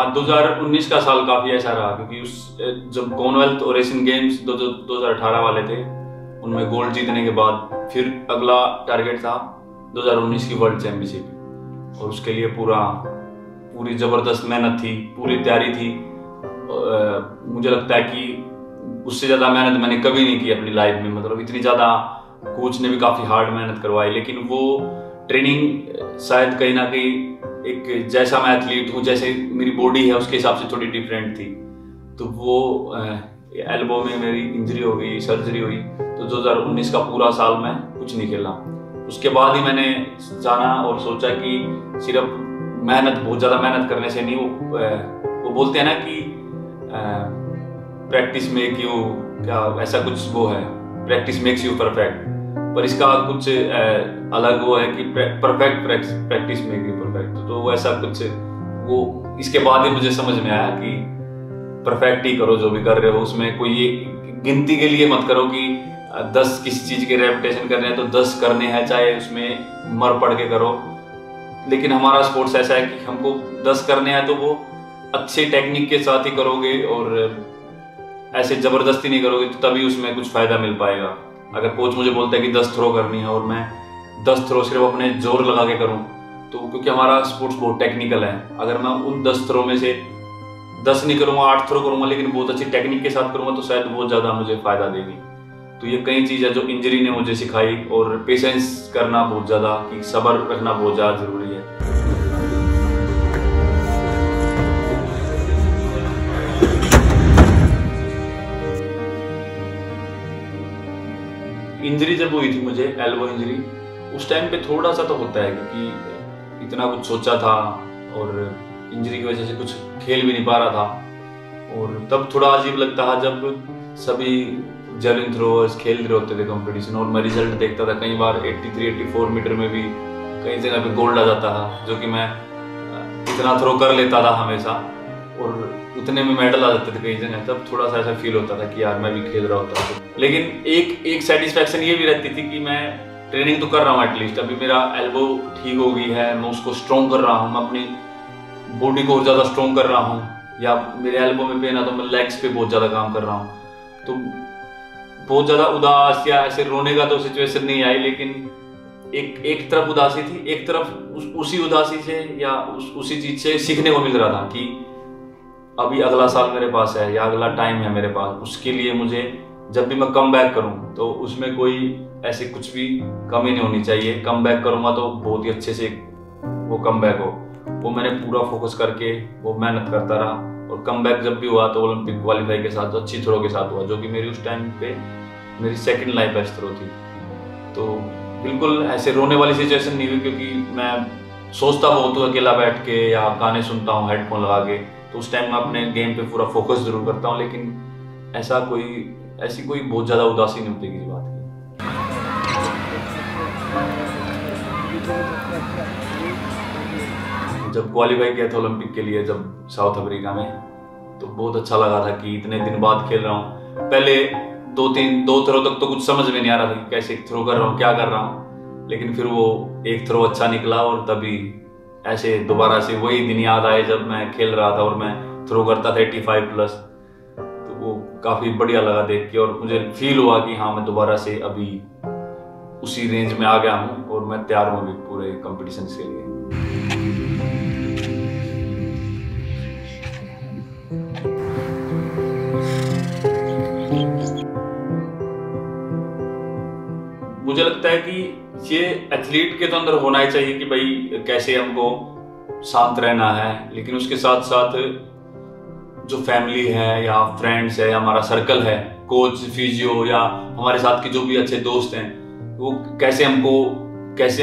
हाँ, 2019 का साल काफी ऐसा रहा क्योंकि उस जब कॉमनवेल्थ और एशियन गेम्स 2018 वाले थे, उनमें गोल्ड जीतने के बाद फिर अगला टारगेट था 2019 की वर्ल्ड चैंपियनशिप, और उसके लिए पूरी जबरदस्त मेहनत थी, पूरी तैयारी थी। मुझे लगता है कि उससे ज्यादा मेहनत मैंने कभी नहीं की अपनी लाइफ में, मतलब इतनी ज्यादा कोच ने भी काफी हार्ड मेहनत करवाई, लेकिन वो ट्रेनिंग शायद कहीं ना कहीं एक जैसा मैं एथलीट हूँ, जैसे मेरी बॉडी है उसके हिसाब से थोड़ी डिफरेंट थी। तो वो एल्बो में मेरी इंजरी हो गई, सर्जरी हुई, तो 2019 का पूरा साल मैं कुछ नहीं खेला। उसके बाद ही मैंने जाना और सोचा कि सिर्फ बहुत ज़्यादा मेहनत करने से नहीं, वो बोलते हैं ना कि प्रैक्टिस में क्यों क्या ऐसा कुछ वो है, प्रैक्टिस मेक्स यू परफेक्ट, पर इसका कुछ अलग वो है कि perfect practice make you perfect. तो वो ऐसा कुछ वो इसके बाद ही मुझे समझ में आया कि परफेक्ट ही करो जो भी कर रहे हो, उसमें कोई ये गिनती के लिए मत करो कि 10 किसी चीज के रेपिटेशन करने हैं तो 10 करने हैं, चाहे उसमें मर पड़ के करो। लेकिन हमारा स्पोर्ट्स ऐसा है कि हमको 10 करने हैं तो वो अच्छे टेक्निक के साथ ही करोगे और ऐसे जबरदस्ती नहीं करोगे, तो तभी उसमें कुछ फायदा मिल पाएगा। अगर कोच मुझे बोलता है कि 10 थ्रो करनी है और मैं 10 थ्रो सिर्फ अपने जोर लगा के करूं, तो क्योंकि हमारा स्पोर्ट्स बहुत टेक्निकल है, अगर मैं उन 10 थ्रो में से 10 नहीं करूंगा, 8 थ्रो करूंगा, लेकिन बहुत अच्छी टेक्निक के साथ करूंगा, तो शायद बहुत ज्यादा मुझे फायदा देगी। तो ये कई चीज़ है जो इंजरी ने मुझे सिखाई, और पेशेंस करना बहुत ज़्यादा, कि सब्र रखना बहुत ज़्यादा जरूरी है। इंजरी जब हुई थी मुझे, एल्बो इंजरी, उस टाइम पे थोड़ा सा तो होता है क्योंकि इतना कुछ सोचा था और इंजरी की वजह से कुछ खेल भी नहीं पा रहा था, और तब थोड़ा अजीब लगता था जब सभी जेवलिन थ्रोअर्स खेल रहे होते थे कंपटीशन, और मैं रिजल्ट देखता था, कई बार 83-84 मीटर में भी कई जगह पे गोल्ड आ जाता था, जो कि मैं इतना थ्रो कर लेता था हमेशा, और उतने में मेडल आ जाते थे कई जगह। तब थोड़ा सा ऐसा फील होता था कि यार मैं भी खेल रहा होता था। लेकिन एक सेटिस्फैक्शन ये भी रहती थी कि मैं ट्रेनिंग तो कर रहा हूँ, एटलीस्ट अभी मेरा एल्बो ठीक हो गई है, मैं उसको स्ट्रॉन्ग कर रहा हूँ, मैं अपनी बॉडी को और ज़्यादा स्ट्रॉन्ग कर रहा हूँ, या मेरे एल्बो में पेन है तो मैं लेग्स पे बहुत ज़्यादा काम कर रहा हूँ। तो बहुत ज़्यादा उदास या ऐसे रोने का तो सिचुएशन नहीं आई, लेकिन एक तरफ उदासी थी, एक तरफ उसी उदासी से या उसी चीज से सीखने को मिल रहा था कि अभी अगला साल मेरे पास है या अगला टाइम है मेरे पास, उसके लिए मुझे जब भी मैं कम बैक करूं तो उसमें कोई ऐसे कुछ भी कमी नहीं होनी चाहिए। कम बैक करूंगा तो बहुत ही अच्छे से वो कम बैक हो, वो मैंने पूरा फोकस करके वो मेहनत करता रहा, और कम बैक जब भी हुआ तो ओलंपिक क्वालिफाई के साथ अच्छी थ्रो के साथ हुआ, जो कि मेरी उस टाइम पे मेरी सेकंड लाइफ बेस्ट थ्रो थी। तो बिल्कुल ऐसे रोने वाली सिचुएशन नहीं हुई, क्योंकि मैं सोचता बहुत हूँ अकेला बैठ के या गाने सुनता हूँ हेडफोन लगा के, तो उस टाइम मैं अपने गेम पे पूरा फोकस जरूर करता हूँ, लेकिन ऐसी कोई बहुत ज़्यादा उदासी नहीं होती किसी बात की। जब क्वालिफाई किया था ओलंपिक के लिए, जब साउथ अफ्रीका में, तो बहुत अच्छा लगा था कि इतने दिन बाद खेल रहा हूँ। पहले दो थ्रो तक तो कुछ समझ में नहीं आ रहा था कि कैसे थ्रो कर रहा हूँ, क्या कर रहा हूँ, लेकिन फिर वो एक थ्रो अच्छा निकला, और तभी ऐसे दोबारा से वही दिन याद आए जब मैं खेल रहा था और मैं थ्रो करता था 85+। तो वो काफ़ी बढ़िया लगा देख के, और मुझे फील हुआ कि हाँ मैं दोबारा से अभी उसी रेंज में आ गया हूँ, और मैं तैयार हूँ अभी पूरे कंपटीशन के लिए। मुझे लगता है कि ये एथलीट के तो अंदर होना ही चाहिए कि भाई कैसे हमको शांत रहना है, लेकिन उसके साथ साथ जो फैमिली है या फ्रेंड्स है या हमारा सर्कल है, कोच, फिजियो या हमारे साथ के जो भी अच्छे दोस्त हैं, वो कैसे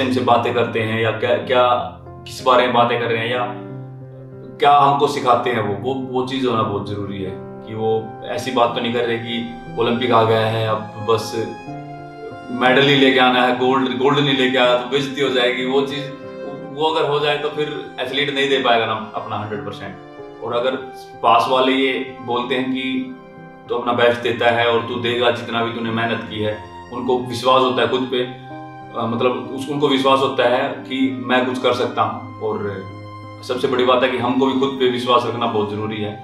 हमसे बातें करते हैं, या क्या किस बारे में बातें कर रहे हैं, या क्या हमको सिखाते हैं, वो चीज़ होना बहुत जरूरी है। कि वो ऐसी बात तो नहीं कर रहे कि ओलंपिक आ गया है अब बस मेडल ही लेके आना है, गोल्ड नहीं लेके आया तो बेइज्जती हो जाएगी, वो अगर हो जाए तो फिर एथलीट नहीं दे पाएगा ना अपना 100%। और अगर पास वाले ये बोलते हैं कि तो अपना बेस्ट देता है और तू देगा जितना भी तूने मेहनत की है, उनको विश्वास होता है खुद पे, मतलब उनको विश्वास होता है कि मैं कुछ कर सकता हूँ, और सबसे बड़ी बात है कि हमको भी खुद पे विश्वास रखना बहुत जरूरी है।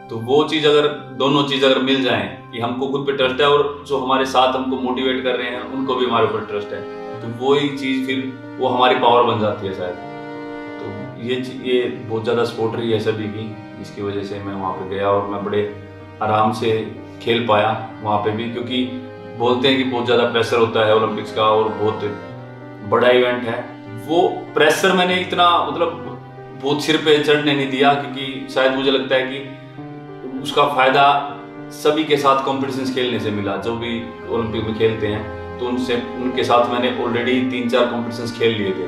तो वो चीज़ अगर दोनों चीज़ अगर मिल जाएं कि हमको खुद पे ट्रस्ट है और जो हमारे साथ हमको मोटिवेट कर रहे हैं उनको भी हमारे ऊपर ट्रस्ट है, तो वही चीज़ फिर वो हमारी पावर बन जाती है शायद। तो ये बहुत ज़्यादा सपोर्ट रही है सभी की, इसकी वजह से मैं वहाँ पे गया और मैं बड़े आराम से खेल पाया वहाँ पे भी, क्योंकि बोलते हैं कि बहुत ज़्यादा प्रेशर होता है ओलंपिक्स का और बहुत बड़ा इवेंट है। वो प्रेशर मैंने इतना मतलब बहुत सिर पे चढ़ने नहीं दिया, क्योंकि शायद मुझे लगता है कि उसका फ़ायदा सभी के साथ कॉम्पिटिशन्स खेलने से मिला। जो भी ओलंपिक में खेलते हैं तो उनके साथ मैंने ऑलरेडी 3-4 कॉम्पिटिशन्स खेल लिए थे,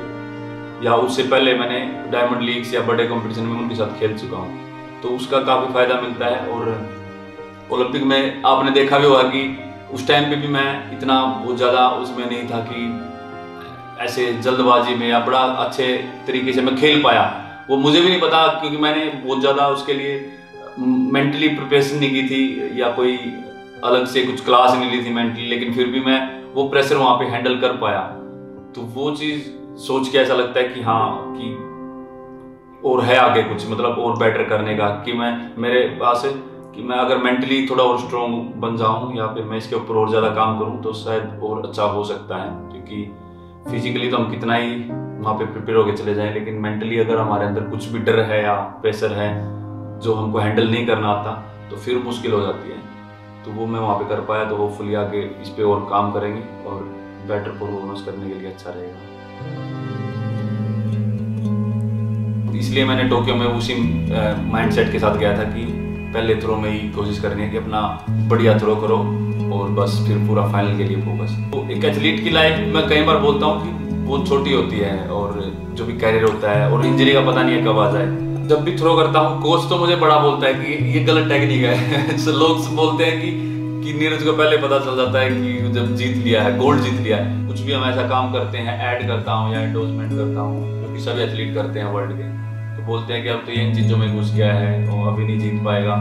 या उससे पहले मैंने डायमंड लीग्स या बड़े कॉम्पिटिशन में उनके साथ खेल चुका हूँ, तो उसका काफ़ी फ़ायदा मिलता है। और ओलंपिक में आपने देखा भी होगा कि उस टाइम पे भी मैं इतना बहुत ज़्यादा उसमें नहीं था कि ऐसे जल्दबाजी में या बड़ा अच्छे तरीके से मैं खेल पाया। वो मुझे भी नहीं पता, क्योंकि मैंने बहुत ज़्यादा उसके लिए मेंटली प्रिपरेशन नहीं की थी या कोई अलग से कुछ क्लास नहीं ली थी मेंटली, लेकिन फिर भी मैं वो प्रेशर वहाँ पे हैंडल कर पाया। तो वो चीज़ सोच के ऐसा लगता है कि हाँ, कि और है आगे कुछ मतलब और बेटर करने का, कि मैं मेरे पास है कि मैं अगर मेंटली थोड़ा और स्ट्रॉन्ग बन जाऊँ या फिर मैं इसके ऊपर और ज़्यादा काम करूँ तो शायद और अच्छा हो सकता है। क्योंकि फिजिकली तो हम कितना ही वहाँ पे प्रिपेयर होकर चले जाएं, लेकिन मेंटली अगर हमारे अंदर कुछ भी डर है या प्रेशर है जो हमको हैंडल नहीं करना आता तो फिर मुश्किल हो जाती है। तो वो मैं वहाँ पे कर पाया, तो होपफुली आगे इस पे और काम करेंगे और बेटर परफॉर्मेंस करने के लिए अच्छा रहेगा। इसलिए मैंने टोक्यो में उसी माइंडसेट के साथ गया था कि पहले थ्रो में ही कोशिश करनी है कि अपना बढ़िया थ्रो करो और बस फिर पूरा फाइनल के लिए फोकस। तो एक एथलीट की लाइफ मैं कई बार बोलता हूँ कि बहुत छोटी होती है और जो भी कैरियर होता है और इंजरी का पता नहीं है कब आ जाए। जब भी थ्रो करता हूँ कोच तो मुझे बड़ा बोलता है कि ये गलत टेक्निक है। लोग बोलते हैं कि नीरज को पहले पता चल जाता है कि जब जीत लिया है, गोल्ड जीत लिया है। कुछ भी हम ऐसा काम करते हैं, ऐड करता हूँ या एंडोर्समेंट करता हूँ, जो कि सभी एथलीट करते हैं वर्ल्ड के, तो बोलते हैं कि अब तो ये इन चीज़ों में घुस गया है तो अभी नहीं जीत पाएगा।